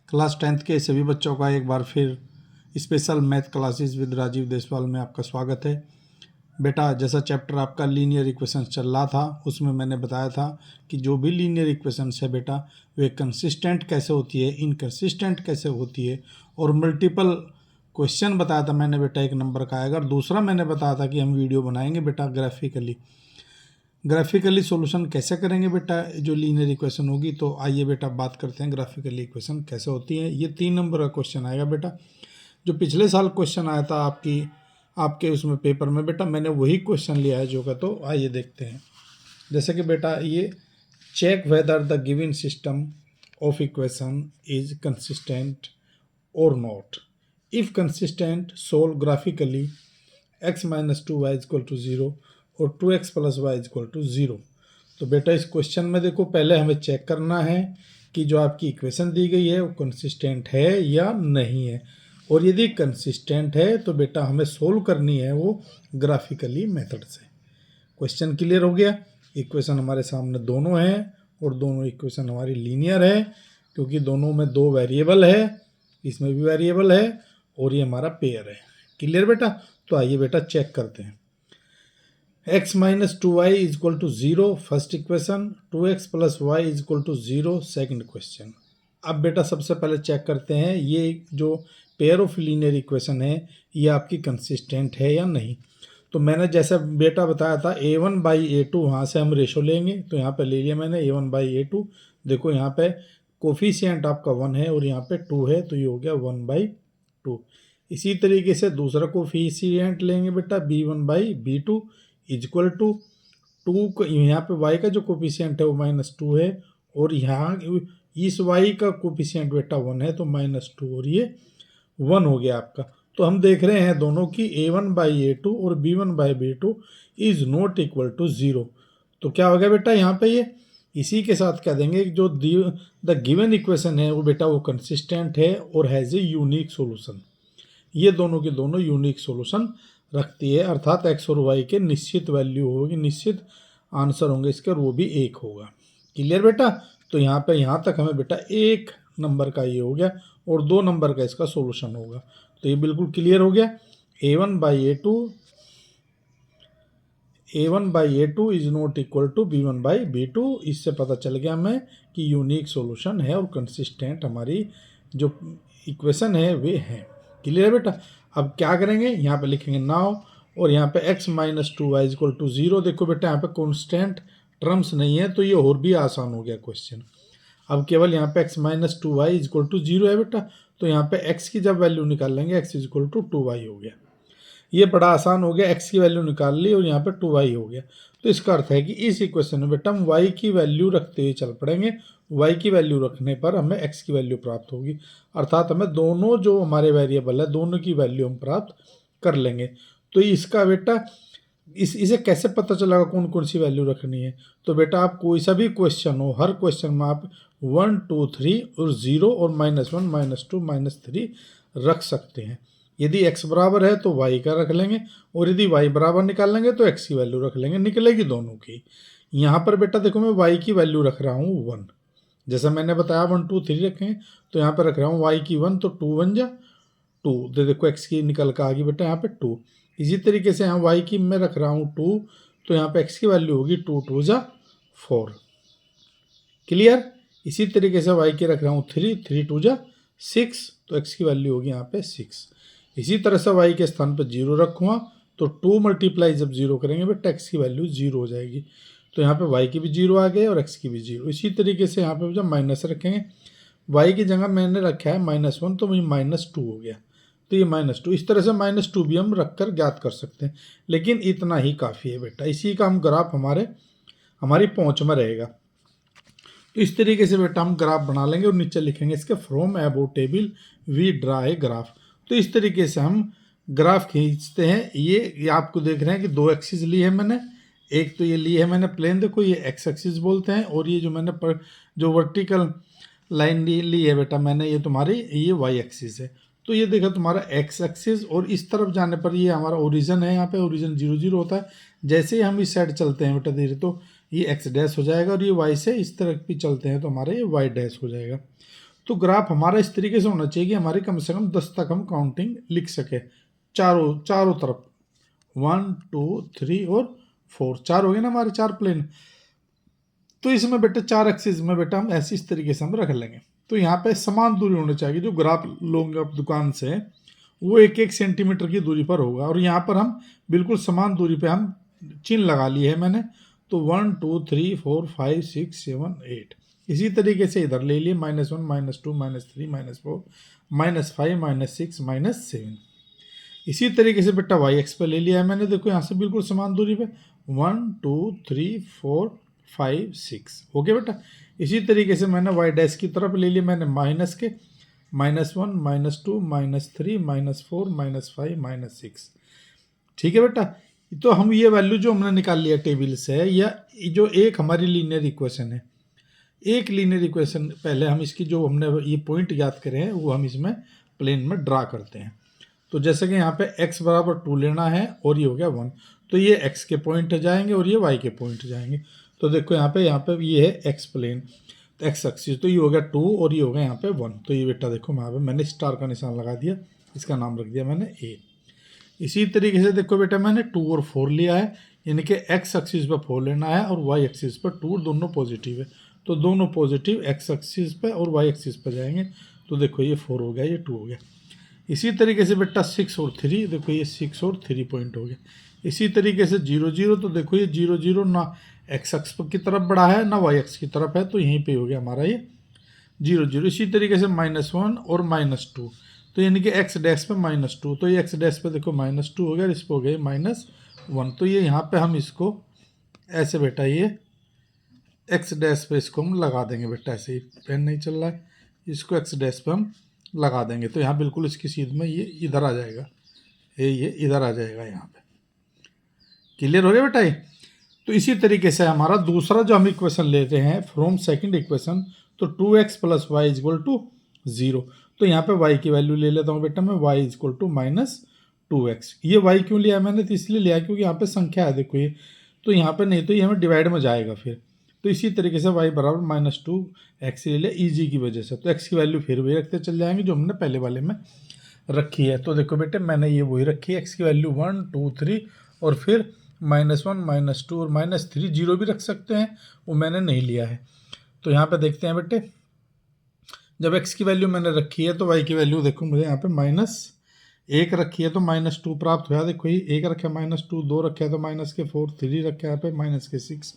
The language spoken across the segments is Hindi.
क्लास 10th के सभी बच्चों का एक बार फिर special math classes with Rajeev Deswal में आपका स्वागत है। बेटा, जैसा चैप्टर आपका लीनियर इक्वेशंस चल रहा था उसमें मैंने बताया था कि जो भी लीनियर इक्वेशंस है बेटा वे कंसिस्टेंट कैसे होती है, इनकंसिस्टेंट कैसे होती है, और मल्टीपल क्वेश्चन बताया था मैंने बेटा, एक नंबर का आएगा। और दूसरा मैंने बताया था कि हम वीडियो बनाएंगे बेटा ग्राफिकली सॉल्यूशन कैसे करेंगे बेटा जो लीनियर इक्वेशन होगी। तो आइए बेटा बात करते हैं ग्राफिकली इक्वेशन कैसे होती है। ये 3 नंबर का क्वेश्चन आएगा बेटा, जो पिछले साल क्वेश्चन आया था आपके उसमें पेपर में बेटा, मैंने वही क्वेश्चन लिया है जो का। तो आइए देखते हैं। जैसे कि बेटा ये check whether the given system of equation is consistent और not. If consistent solve graphically x minus 2y equal to 0 और 2x plus Y equal to 0। तो बेटा इस क्वेश्चन में देखो, पहले हमें चेक करना है कि जो आपकी इक्वेशन दी गई है वो कंसिस्टेंट है या नहीं है, और यदि कंसिस्टेंट है तो बेटा हमें सोल्व करनी है वो ग्राफिकली मेथड से। क्वेश्चन क्लियर हो गया। इक्वेशन हमारे सामने दोनों हैं और दोनों इक्वेशन हमारी लीनियर है, क्योंकि दोनों में 2 वेरिएबल है, इसमें भी वेरिएबल है और ये हमारा पेयर है। क्लियर बेटा। तो आइए बेटा चेक करते हैं। x minus 2y is equal to 0 first equation, 2x plus Y is equal to 0 second question. अब बेटा सबसे पहले चेक करते हैं ये जो पेयर ऑफ लीनियर इक्वेशन है ये आपकी कंसिस्टेंट है या नहीं। तो मैंने जैसे बेटा बताया था a1/a2, वहाँ से हम रेशो लेंगे। तो यहाँ पे ले लिया मैंने a1/a2। देखो यहाँ पे कोफिशिएंट आपका 1 है और यहाँ पे 2 है, तो ये हो गया 1/2। इसी तरीके से दूसरा कोफिशिएंट लेंगे बेटा b1/b2 इक्वल टू 2। यहाँ पे y का जो कोफिशिएंट है वो -2 है, और यहाँ इस y का कोफिशिएंट बेटा 1 है, तो -2 और ये 1 हो गया आपका। तो हम देख रहे हैं दोनों की a1/a2 और b1/b2 is not equal to 0। तो क्या हो गया बेटा यहाँ पे, ये इसी के साथ कह देंगे जो द गिवन इक्वेशन है वो बेटा वो कंसिस्टेंट है और हैज़ ए यूनिक सोल्यूशन। ये दोनों के दोनों यूनिक सोल्यूशन रखती है, अर्थात x और y के निश्चित वैल्यू होगी, निश्चित आंसर होंगे इसके, और वो भी 1 होगा। क्लियर बेटा। तो यहाँ तक हमें बेटा 1 नंबर का ये हो गया और 2 नंबर का इसका सोल्यूशन होगा। तो ये बिल्कुल क्लियर हो गया। a1/a2 is not equal to b1/b2। इससे पता चल गया हमें कि यूनिक सोल्यूशन है और कंसिस्टेंट हमारी जो इक्वेशन है वे हैं। क्लियर है बेटा। अब क्या करेंगे, यहाँ पे लिखेंगे नाउ, और यहाँ पे x minus 2y equal to 0। देखो बेटा यहाँ पे कॉन्स्टेंट टर्म्स नहीं है, तो ये और भी आसान हो गया क्वेश्चन। अब केवल यहाँ पे x minus 2y equal to 0 है बेटा, तो यहाँ पे x की जब वैल्यू निकाल लेंगे x इक्वल टू 2y हो गया। ये बड़ा आसान हो गया, x की वैल्यू निकाल ली और यहाँ पे 2y हो गया। तो इसका अर्थ है कि इस इक्वेशन में बेटा हम y की वैल्यू रखते हुए चल पड़ेंगे। y की वैल्यू रखने पर हमें x की वैल्यू प्राप्त होगी, अर्थात हमें दोनों जो हमारे वेरिएबल है दोनों की वैल्यू हम प्राप्त कर लेंगे। तो इसका बेटा इसे कैसे पता चलेगा कौन कौन सी वैल्यू रखनी है। तो बेटा आप कोई सा भी क्वेश्चन हो, हर क्वेश्चन में आप 1 2 3 और 0 और -1 -2 -3 रख सकते हैं। यदि x बराबर है तो y का रख लेंगे, और यदि y बराबर निकाल लेंगे तो x की वैल्यू रख लेंगे, निकलेगी दोनों की। यहाँ पर बेटा देखो मैं y की वैल्यू रख रहा हूँ 1, जैसा मैंने बताया 1 2 3 रखें, तो यहाँ पर रख रहा हूँ y की 1, तो 2 1 जा 2, देखो x की निकल कर आ गई बेटा यहाँ पे 2। इसी तरीके से यहाँ y की मैं रख रहा हूँ 2, तो यहाँ पे x की वैल्यू होगी 2 2 जा 4। क्लियर। इसी तरीके से y की रख रहा हूँ 3 3 2 जा 6, तो x की वैल्यू होगी यहाँ पे 6। इसी तरह से y के स्थान पर 0 रखूँगा, तो 2 मल्टीप्लाई जब 0 करेंगे बेटा x की वैल्यू 0 हो जाएगी। तो यहाँ पे y की भी 0 आ गई और x की भी 0। इसी तरीके से यहाँ पे जब माइनस रखेंगे, y की जगह मैंने रखा है -1, तो मुझे -2 हो गया, तो ये -2। इस तरह से -2 भी हम रख कर ज्ञात कर सकते हैं, लेकिन इतना ही काफ़ी है बेटा। इसी का हम ग्राफ हमारी पहुँच में रहेगा। तो इस तरीके से बेटा हम ग्राफ बना लेंगे और नीचे लिखेंगे इसके from above table we draw a graph. तो इस तरीके से हम ग्राफ खींचते हैं। ये आपको देख रहे हैं कि 2 एक्सिस ली है मैंने, एक तो ये ली है मैंने प्लेन, देखो ये एक्स एक्सिस बोलते हैं, और ये जो मैंने जो वर्टिकल लाइन ली है बेटा मैंने, ये तुम्हारी ये वाई एक्सिस है। तो ये देखो तुम्हारा एक्स एक्सिस, और इस तरफ जाने पर ये हमारा ओरिजिन है, यहाँ पे ओरिजिन 0 0 होता है। जैसे ही हम इस साइड चलते हैं बेटा धीरे, तो ये एक्स डैश हो जाएगा, और ये वाई से इस तरफ भी चलते हैं तो हमारा ये वाई डैश हो जाएगा। तो ग्राफ हमारा इस तरीके से होना चाहिए कि हमारे कम से कम 10 तक हम काउंटिंग लिख सके, चारों चारों तरफ 1 2 3 और 4, 4 हो गए ना हमारे 4 प्लेन। तो इसमें बेटा 4 एक्सिस में बेटा हम ऐसे इस तरीके से हम रख लेंगे। तो यहाँ पे समान दूरी होनी चाहिए, जो ग्राफ लोगे आप दुकान से वो 1-1 सेंटीमीटर की दूरी पर होगा, और यहाँ पर हम बिल्कुल समान दूरी पे हम चिन्ह लगा लिए है मैंने। तो 1 2 3 4 5 6 7 8 इसी तरीके से इधर ले लिए, -1 -2 -3 -4 -5 -6 -7। इसी तरीके से बेटा वाई एक्स पे ले लिया है मैंने, देखो यहाँ से बिल्कुल समान दूरी पे 1 2 3 4 5 6 ओके बेटा। इसी तरीके से मैंने वाई डैश की तरफ ले लिया मैंने माइनस के -1 -2 -3 -4 -5 -6, ठीक है बेटा। तो हम ये वैल्यू जो हमने निकाल लिया टेबल से, या जो एक हमारी लीनियर इक्वेशन है, एक लीनियर इक्वेशन पहले हम इसकी जो हमने ये पॉइंट याद करे हैं वो हम इसमें प्लेन में ड्रा करते हैं। तो जैसे कि यहाँ पे x बराबर 2 लेना है और ये हो गया 1, तो ये x के पॉइंट जाएंगे और ये y के पॉइंट जाएंगे। तो देखो यहाँ पे ये है x प्लेन, तो x एक्सिस, तो ये हो गया 2 और ये हो गया यहाँ पे 1। तो ये बेटा देखो यहाँ पे मैंने स्टार का निशान लगा दिया, इसका नाम रख दिया मैंने a। इसी तरीके से देखो बेटा मैंने 2 और 4 लिया है, यानी कि x एक्सिस पर 4 लेना है और y एक्सिस पर 2, दोनों पॉजिटिव है। तो दोनों पॉजिटिव x एक्सिस पे और y एक्सिस पर जाएंगे। तो देखो ये 4 हो गया, ये 2 हो गया। इसी तरीके से बेटा 6 और 3, देखो ये 6 और 3 पॉइंट हो गया। इसी तरीके से 0 0, तो देखो ये 0 0 ना x एक्स की तरफ बढ़ा है ना y एक्स की तरफ है, तो यहीं पे हो गया हमारा ये 0 0। इसी तरीके से -1 और -2, तो यानी कि x डैश पे -2, तो ये x डैश पे देखो -2 हो गया, इस पर हो गया -1। तो ये यहाँ पे हम इसको ऐसे बेटा ये x डैश पे इसको हम लगा देंगे बेटा, ऐसे ही पेन नहीं चल रहा है, इसको x डैश पे हम लगा देंगे। तो यहाँ बिल्कुल इसकी सीध में ये इधर आ जाएगा, ये इधर आ जाएगा यहाँ पे। क्लियर हो गया बेटा ये। तो इसी तरीके से हमारा दूसरा जो हम इक्वेशन लेते हैं फ्रॉम सेकंड इक्वेशन, तो 2x + y = 0। तो यहाँ पे y की वैल्यू ले लेता हूँ बेटा मैं, y = -2x। ये y क्यों लिया मैंने, तो इसलिए लिया क्योंकि यहाँ पे संख्या है देखो ये, तो यहाँ पे नहीं तो ये हमें डिवाइड में जाएगा फिर। तो इसी तरीके से y बराबर -2x ले लिया ईजी की वजह से। तो x की वैल्यू फिर वही रखते चल जाएंगे जो हमने पहले वाले में रखी है। तो देखो बेटे मैंने ये वही रखी है, x की वैल्यू 1 2 3 और फिर -1 -2 और -3, 0 भी रख सकते हैं, वो मैंने नहीं लिया है। तो यहाँ पे देखते हैं बेटे, जब x की वैल्यू मैंने रखी है तो y की वैल्यू देखो मुझे यहाँ पे -1 रखी है तो -2 प्राप्त हुआ। देखो ये 1 रखा है -2, 2 रखा है तो -4, 3 रखा है यहाँ पे -6।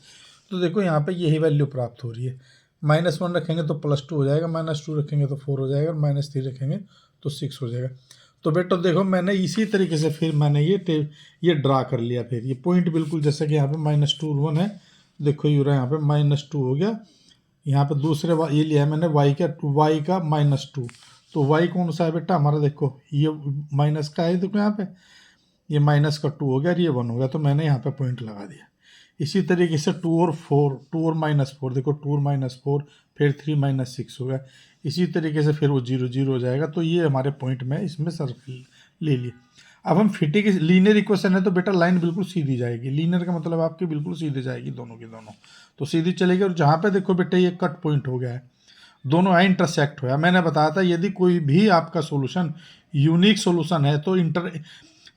तो देखो यहाँ पे यही वैल्यू प्राप्त हो रही है। -1 रखेंगे तो +2 हो जाएगा, -2 रखेंगे तो 4 हो जाएगा, और -3 रखेंगे तो 6 हो जाएगा। तो बेटा देखो मैंने इसी तरीके से फिर मैंने ये ड्रा कर लिया, फिर ये पॉइंट बिल्कुल जैसे कि यहाँ पे -2 1 है, देखो ये रहा यहाँ पे -2 हो गया। यहाँ पे दूसरे ये लिया है मैंने y का -2, तो y कौन सा है बेटा हमारा, देखो ये माइनस का है, देखो यहाँ पे ये -2 हो गया और ये 1 हो गया, तो मैंने यहाँ पे पॉइंट लगा दिया। इसी तरीके से 2 और -4, देखो 2 और -4, फिर 3 -6 हो गया। इसी तरीके से फिर वो 0 0 हो जाएगा। तो ये हमारे पॉइंट में इसमें सर्कल ले लिए। अब हम फिटिंग लीनियर इक्वेशन है तो बेटा लाइन बिल्कुल सीधी जाएगी, लीनियर का मतलब आपकी बिल्कुल सीधी जाएगी, दोनों की दोनों तो सीधी चलेगी। और जहाँ पे देखो बेटा ये कट पॉइंट हो गया है, दोनों है इंटरसेक्ट हुआ। मैंने बताया था यदि कोई भी आपका सोल्यूशन यूनिक सोल्यूशन है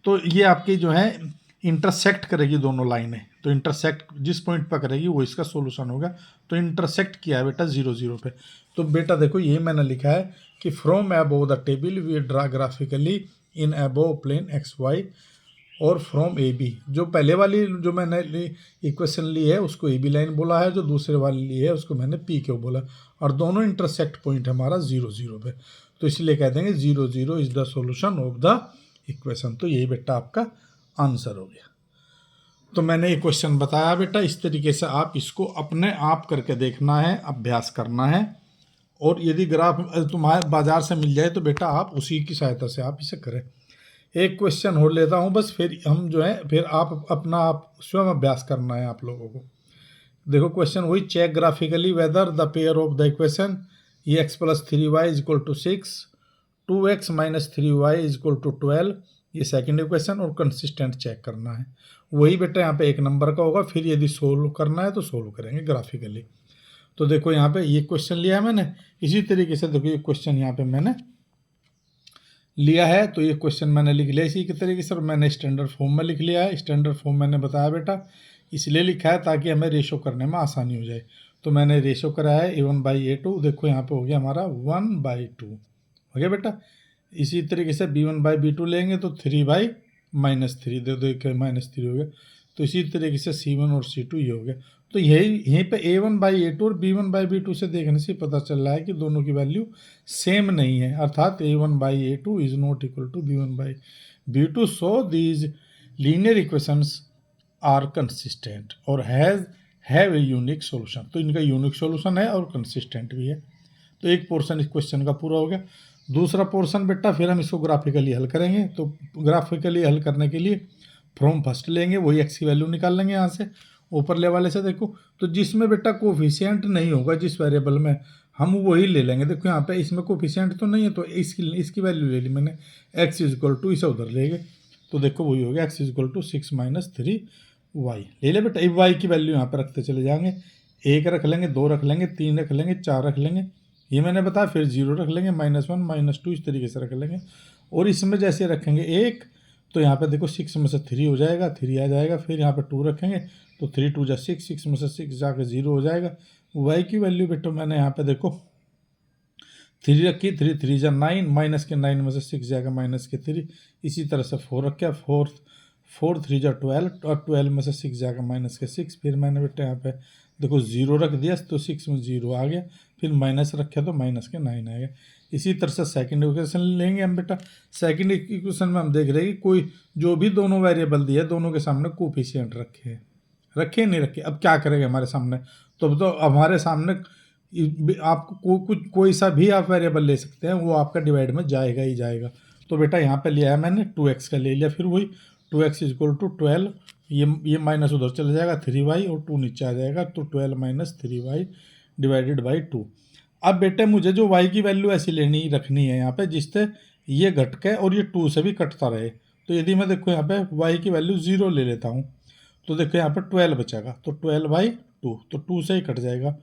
तो ये आपकी जो है इंटरसेक्ट करेगी दोनों लाइनें, तो इंटरसेक्ट जिस पॉइंट पर करेगी वो इसका सोल्यूशन होगा। तो इंटरसेक्ट किया है बेटा 0 0 पे। तो बेटा देखो ये मैंने लिखा है कि from above the table we draw graphically in above plane XY और फ्रॉम AB। जो पहले वाली जो मैंने इक्वेशन ली है उसको AB लाइन बोला है, जो दूसरे वाली ली है उसको मैंने PQ बोला, और दोनों इंटरसेक्ट पॉइंट हमारा 0 0 पे। तो इसलिए कह देंगे 0 0 is the solution of the equation. तो यही बेटा आपका आंसर हो गया। तो मैंने ये क्वेश्चन बताया बेटा, इस तरीके से आप इसको अपने आप करके देखना है, अभ्यास करना है। और यदि ग्राफ तुम्हारे बाजार से मिल जाए तो बेटा आप उसी की सहायता से आप इसे करें। एक क्वेश्चन और लेता हूँ बस, फिर हम जो है फिर आप अपना आप स्वयं अभ्यास करना है आप लोगों को। देखो क्वेश्चन वही, check graphically whether the pair of the equation x + 3y = 6, 2x - 3y = 12, ये सेकंड इक्वेशन, और कंसिस्टेंट चेक करना है। वही बेटा यहाँ पे 1 नंबर का होगा, फिर यदि सोल्व करना है तो सोल्व करेंगे ग्राफिकली। तो देखो यहाँ पे ये क्वेश्चन लिया है मैंने, इसी तरीके से देखो ये क्वेश्चन यहाँ पे मैंने लिया है, तो ये क्वेश्चन मैंने लिख लिया इसी के तरीके से, और मैंने स्टैंडर्ड फॉर्म में लिख लिया है। स्टैंडर्ड फॉर्म मैंने बताया बेटा इसलिए लिखा है ताकि हमें रेशो करने में आसानी हो जाए। तो मैंने रेशो कराया है A1/A2, देखो यहाँ पे हो गया हमारा 1/2 हो गया बेटा। इसी तरीके से B1/B2 लेंगे तो 3/-3 दे दो, -3 हो गया। तो इसी तरीके से C1 और C2 ये हो गया। तो यहीं पे A1/A2 और B1/B2 से देखने से पता चल रहा है कि दोनों की वैल्यू सेम नहीं है, अर्थात A1/A2 is not equal to B1/B2। So these linear equations are consistent और हैव ए यूनिक सोल्यूशन। तो इनका यूनिक सोल्यूशन है और कंसिस्टेंट भी है। तो एक पोर्शन इस क्वेश्चन का पूरा हो गया। दूसरा पोर्शन बेटा फिर हम इसको ग्राफिकली हल करेंगे। तो ग्राफिकली हल करने के लिए फ्रॉम फर्स्ट लेंगे, वही एक्स की वैल्यू निकाल लेंगे यहाँ से ऊपर ले वाले से। देखो तो जिसमें बेटा कोफिशिएंट नहीं होगा जिस वेरिएबल में, हम वही ले लेंगे। देखो यहाँ पे इसमें कोफिशिएंट तो नहीं है, तो इसकी वैल्यू ले ली मैंने, x इक्वल टू इसे उधर ले गए। तो देखो वही हो गया x इक्वल टू 6 - 3y ले ले बेटा। अब y की वैल्यू यहाँ पे रखते चले जाएंगे, 1 रख लेंगे, 2 रख लेंगे, 3 रख लेंगे, 4 रख लेंगे, ये मैंने बताया। फिर 0 रख लेंगे, -1 -2 इस तरीके से रख लेंगे। और इसमें जैसे रखेंगे 1, तो यहाँ पे देखो 6 में से 3 हो जाएगा, 3 आ जाएगा। फिर यहाँ पे 2 रखेंगे तो 3 × 2 = 6, 6 में से 6 जाके 0 हो जाएगा। y की वैल्यू बेटा मैंने यहाँ पे देखो 3 रखी, 3 3 × 9, माइनस के 9 में से 6 जाएगा -3। इसी तरह से 4 रखा, 4 3 × 12, और 12 में से 6 जाएगा -6। फिर मैंने बेटा यहाँ पे देखो 0 रख दिया, तो 6 में 0 आ गया। फिर माइनस रखा तो -9 आएगा। इसी तरह से सेकंड इक्वेशन लेंगे हम बेटा। सेकंड इक्वेशन में हम देख रहे हैं कि कोई जो भी दोनों वेरिएबल दिए, दोनों के सामने कोफिशिएंट रखे नहीं रखे। अब क्या करेंगे हमारे सामने, तो हमारे सामने आपको कोई सा भी आप वेरिएबल ले सकते हैं, वो आपका डिवाइड में जाएगा ही जाएगा। तो बेटा यहाँ पे लिया है मैंने 2x का ले लिया, फिर वही 2x इक्वल टू 12, ये माइनस उधर चला जाएगा 3y, और 2 नीचे आ जाएगा, तो 12 - 3y डिवाइडेड बाई 2। अब बेटे मुझे जो y की वैल्यू ऐसी रखनी है यहाँ पे जिससे ये घट के और ये 2 से भी कटता रहे। तो यदि मैं देखो यहाँ पे y की वैल्यू 0 ले लेता हूँ, तो देखो यहाँ पे 12 बचेगा, तो 12/2, तो 2 से ही कट जाएगा,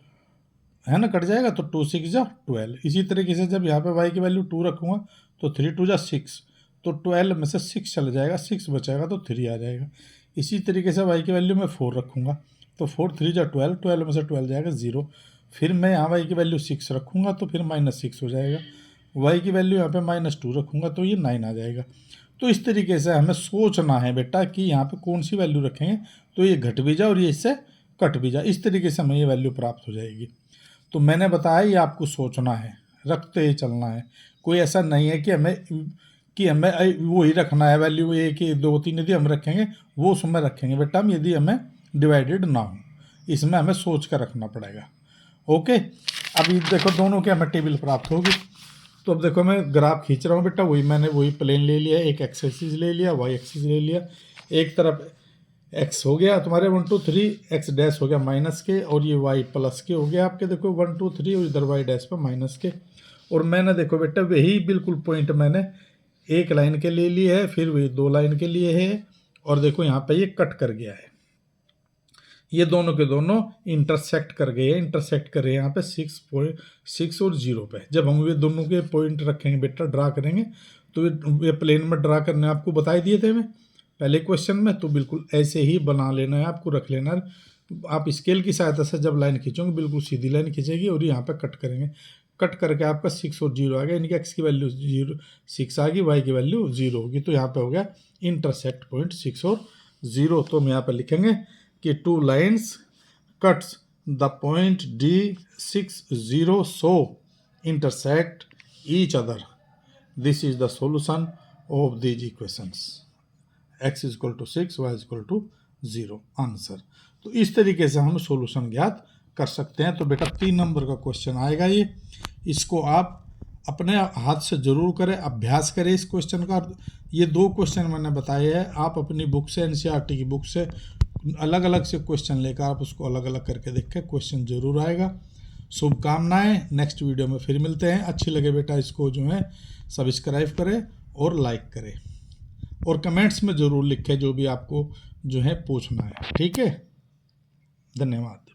है ना, कट जाएगा। तो 2 6 × 12। इसी तरीके से जब यहाँ पे y की वैल्यू 2 रखूँगा तो 3 × 2 = 6, तो 12 में से 6 चला जाएगा, 6 बचेगा तो 3 आ जाएगा। इसी तरीके से y की वैल्यू मैं 4 रखूँगा, तो 4 3 × 12, 12 में से 12 जाएगा 0। फिर मैं यहाँ y की वैल्यू 6 रखूँगा, तो फिर -6 हो जाएगा। y की वैल्यू यहाँ पे -2 रखूँगा, तो ये 9 आ जाएगा। तो इस तरीके से हमें सोचना है बेटा कि यहाँ पे कौन सी वैल्यू रखेंगे तो ये घट भी जाए और ये इससे कट भी जाए। इस तरीके से हमें ये वैल्यू प्राप्त हो जाएगी। तो मैंने बताया ये आपको सोचना है, रखते ही चलना है। कोई ऐसा नहीं है कि हमें वही रखना है वैल्यू 1 2 3, यदि हम रखेंगे वो उसमें रखेंगे बेटा हम, यदि हमें डिवाइडेड ना हो, इसमें हमें सोच कर रखना पड़ेगा। ओके, अभी देखो दोनों के हमें टेबल प्राप्त होगी। तो अब देखो मैं ग्राफ खींच रहा हूँ बेटा, वही प्लेन ले लिया, एक एक्स एक्सिस ले लिया, वाई एक्सिस ले लिया। एक तरफ x हो गया तुम्हारे 1 2 3, x डैश हो गया माइनस के, और ये y प्लस के हो गया आपके देखो 1 2 3, और इधर y डैश पर माइनस के। और मैंने देखो बेटा वही बिल्कुल पॉइंट मैंने एक लाइन के ले लिए है, फिर वही 2 लाइन के लिए है, और देखो यहाँ पे ये कट कर गया है, ये दोनों के दोनों इंटरसेक्ट कर गए हैं, इंटरसेक्ट कर रहे हैं यहाँ पे 6 और 0 पे। जब हम ये दोनों के पॉइंट रखेंगे बेटा, ड्रा करेंगे, तो ये प्लेन में ड्रा करने आपको बता दिए थे मैं पहले क्वेश्चन में, तो बिल्कुल ऐसे ही बना लेना है आपको, रख लेना है। आप स्केल की सहायता से जब लाइन खींचोगे बिल्कुल सीधी लाइन खींचेगी, और यहाँ पे कट करेंगे, कट करके आपका 6 और 0 आ गया, इनकी x की वैल्यू 6 आ गई, y की वैल्यू 0 होगी। तो यहाँ पे हो गया इंटरसेक्ट पॉइंट 6 और 0। तो हम यहाँ पे लिखेंगे कि 2 lines cuts the point D6 0 so intersect each other, this is the solution of these equations, x equal to 6 y equal to 0 answer. तो इस तरीके से हम सॉल्यूशन ज्ञात कर सकते हैं। तो बेटा 3 नंबर का क्वेश्चन आएगा ये, इसको आप अपने हाथ से जरूर करें, अभ्यास करें इस क्वेश्चन का। ये 2 क्वेश्चन मैंने बताए हैं, आप अपनी बुक से NCERT की बुक से अलग अलग से क्वेश्चन लेकर आप उसको अलग अलग करके देखें, क्वेश्चन जरूर आएगा। शुभकामनाएं, नेक्स्ट वीडियो में फिर मिलते हैं। अच्छी लगे बेटा इसको जो है सब्सक्राइब करें और लाइक करें, और कमेंट्स में ज़रूर लिखें जो भी आपको जो है पूछना है। ठीक है, धन्यवाद।